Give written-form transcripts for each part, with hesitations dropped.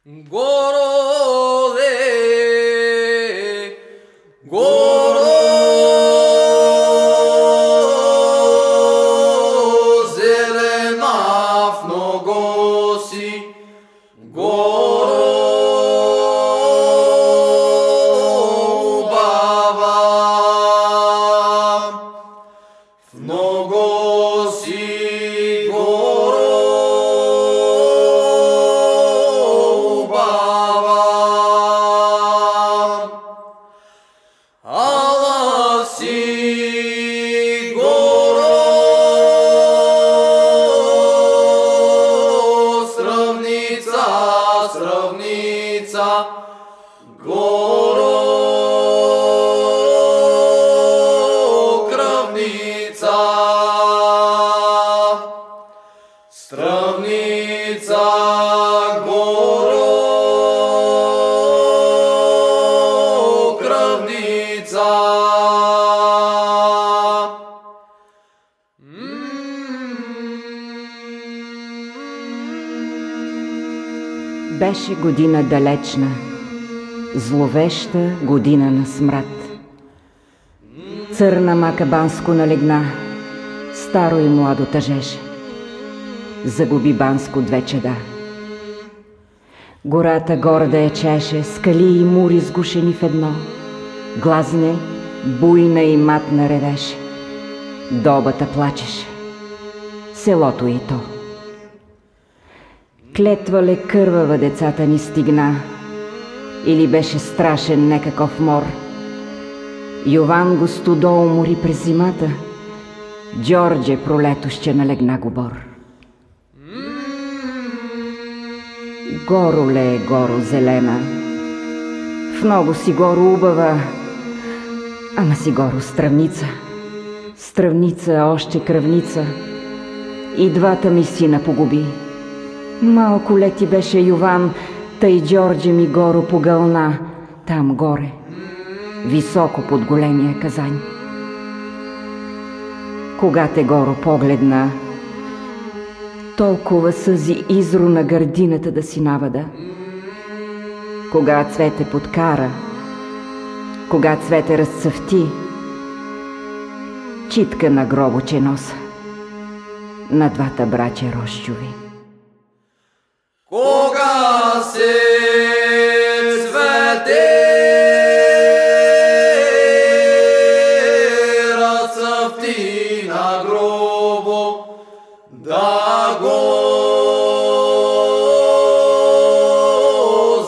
Городе, горо, зелена в много си, горо, баба, в много си, горо, ала си горо, сравница, сравница, горо, кръвница, сравница, горо, кръвница. Беше година далечна, зловеща година на смрад. Църна мака Банско налегна, старо и младо тъжеше. Загуби Банско две чеда. Гората горда я чеше, скали и мури сгушени в едно. Глазне, буйна и матна ревеше. Добата плачеше, селото и то. Клетва ле кървава децата ни стигна, или беше страшен некакъв мор. Йован го студо умори през зимата, Джордже пролетоще налегна гобор. Горо ле е горо зелена, в много си горо убава, ама си горо стръвница, стръвница още кръвница, и двата ми сина погуби. Малко лети беше Йован, тъй Джордже ми горо погълна, там горе, високо под големия казань. Кога те горо погледна, толкова съзи изру на гърдината да си навада. Кога цвете подкара, кога цвете разцъфти, читка на гробоче носа на двата братя Рощови. Кога се цвете, разцъфти на гробо, да го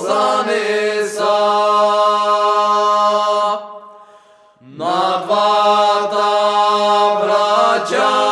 занеса на двата братя